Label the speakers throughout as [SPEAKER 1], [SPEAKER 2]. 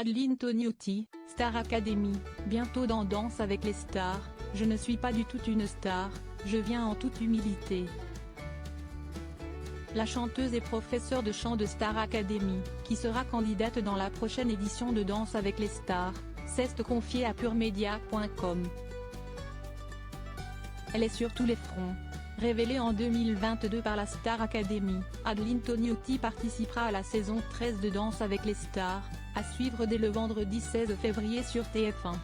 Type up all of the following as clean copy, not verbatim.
[SPEAKER 1] Adeline Tognotti, Star Academy, bientôt dans Danse avec les stars. Je ne suis pas du tout une star, je viens en toute humilité. La chanteuse et professeure de chant de Star Academy, qui sera candidate dans la prochaine édition de Danse avec les stars, s'est confiée à puremedia.com. Elle est sur tous les fronts. Révélée en 2022 par la Star Academy, Adeline Tognotti participera à la saison 13 de Danse avec les stars, à suivre dès le vendredi 16 février sur TF1.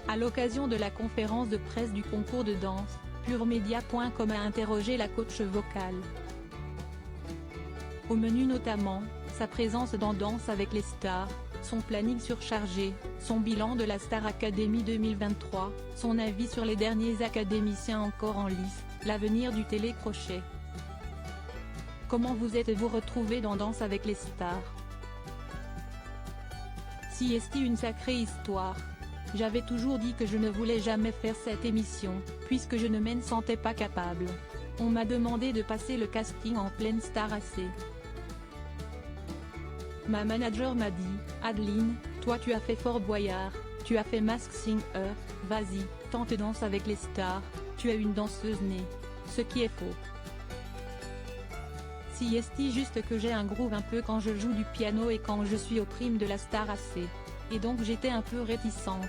[SPEAKER 1] À l'occasion de la conférence de presse du concours de danse, puremedia.com a interrogé la coach vocale. Au menu notamment, sa présence dans Danse avec les stars, son planning surchargé, son bilan de la Star Academy 2023, son avis sur les derniers académiciens encore en lice, l'avenir du télécrochet. Comment vous êtes-vous retrouvé dans Danse avec les stars? Si est une sacrée histoire. J'avais toujours dit que je ne voulais jamais faire cette émission, puisque je ne m'en sentais pas capable. On m'a demandé de passer le casting en pleine Star AC. Ma manager m'a dit, Adeline, toi tu as fait Fort Boyard, tu as fait Mask Singer, vas-y, tente Danse avec les stars, tu es une danseuse née. Ce qui est faux. Si est juste que j'ai un groove un peu quand je joue du piano et quand je suis au prime de la Star AC. Et donc j'étais un peu réticente.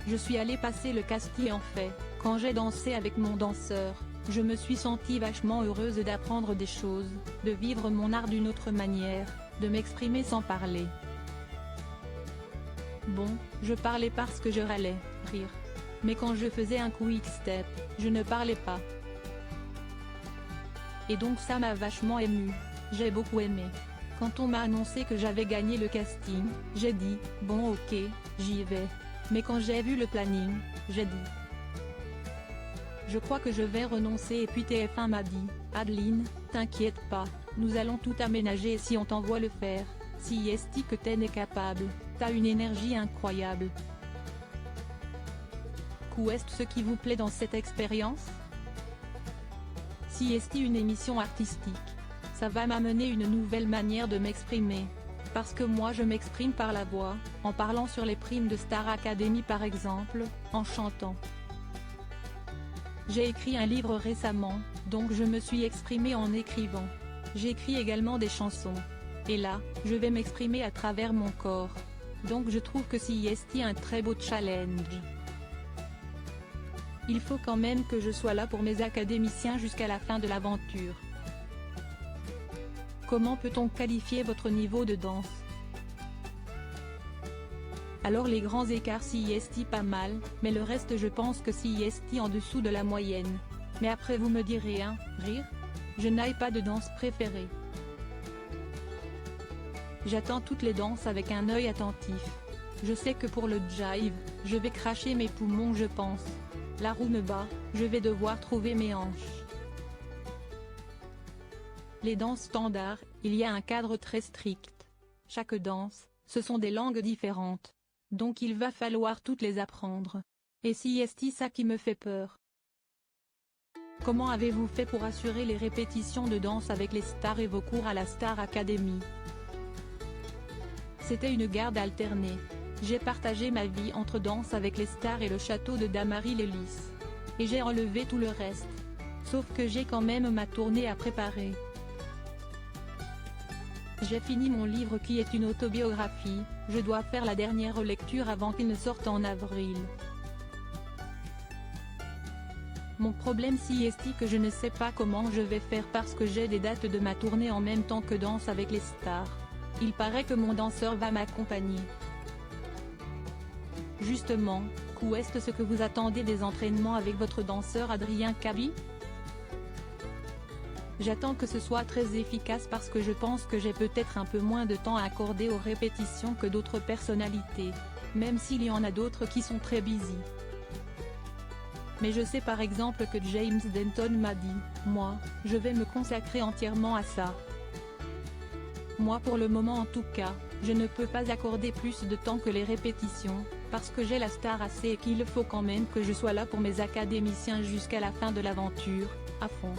[SPEAKER 1] Je suis allée passer le casting et en fait, quand j'ai dansé avec mon danseur, je me suis sentie vachement heureuse d'apprendre des choses, de vivre mon art d'une autre manière, de m'exprimer sans parler. Bon, je parlais parce que je râlais, rire. Mais quand je faisais un quick step, je ne parlais pas. Et donc ça m'a vachement émue. J'ai beaucoup aimé. Quand on m'a annoncé que j'avais gagné le casting, j'ai dit, bon ok, j'y vais. Mais quand j'ai vu le planning, j'ai dit, je crois que je vais renoncer et puis TF1 m'a dit, Adeline, t'inquiète pas, nous allons tout aménager si on t'envoie le faire, si est que t'en es capable, t'as une énergie incroyable. Qu'est ce qui vous plaît dans cette expérience? Si est une émission artistique. Ça va m'amener une nouvelle manière de m'exprimer. Parce que moi je m'exprime par la voix, en parlant sur les primes de Star Academy par exemple, en chantant. J'ai écrit un livre récemment, donc je me suis exprimée en écrivant. J'écris également des chansons. Et là, je vais m'exprimer à travers mon corps. Donc je trouve que si est un très beau challenge. Il faut quand même que je sois là pour mes académiciens jusqu'à la fin de l'aventure. Comment peut-on qualifier votre niveau de danse? Alors les grands écarts si est pas mal, mais le reste je pense que si est en dessous de la moyenne. Mais après vous me direz hein, rire? Je n'ai pas de danse préférée. J'attends toutes les danses avec un œil attentif. Je sais que pour le jive, je vais cracher mes poumons je pense. La roue me bat, je vais devoir trouver mes hanches. Les danses standards, il y a un cadre très strict. Chaque danse, ce sont des langues différentes. Donc il va falloir toutes les apprendre. Et si est ça qui me fait peur. Comment avez-vous fait pour assurer les répétitions de Danse avec les stars et vos cours à la Star Academy? C'était une garde alternée. J'ai partagé ma vie entre Danse avec les stars et le château de Damary-les-Lys. Et j'ai enlevé tout le reste. Sauf que j'ai quand même ma tournée à préparer. J'ai fini mon livre qui est une autobiographie, je dois faire la dernière lecture avant qu'il ne sorte en avril. Mon problème si est que je ne sais pas comment je vais faire parce que j'ai des dates de ma tournée en même temps que Danse avec les stars. Il paraît que mon danseur va m'accompagner. Justement, qu'est ce que vous attendez des entraînements avec votre danseur Adrien Cabi? J'attends que ce soit très efficace parce que je pense que j'ai peut-être un peu moins de temps à accorder aux répétitions que d'autres personnalités, même s'il y en a d'autres qui sont très busy. Mais je sais par exemple que James Denton m'a dit, moi, je vais me consacrer entièrement à ça. Moi pour le moment en tout cas, je ne peux pas accorder plus de temps que les répétitions, parce que j'ai la Star AC et qu'il faut quand même que je sois là pour mes académiciens jusqu'à la fin de l'aventure, à fond.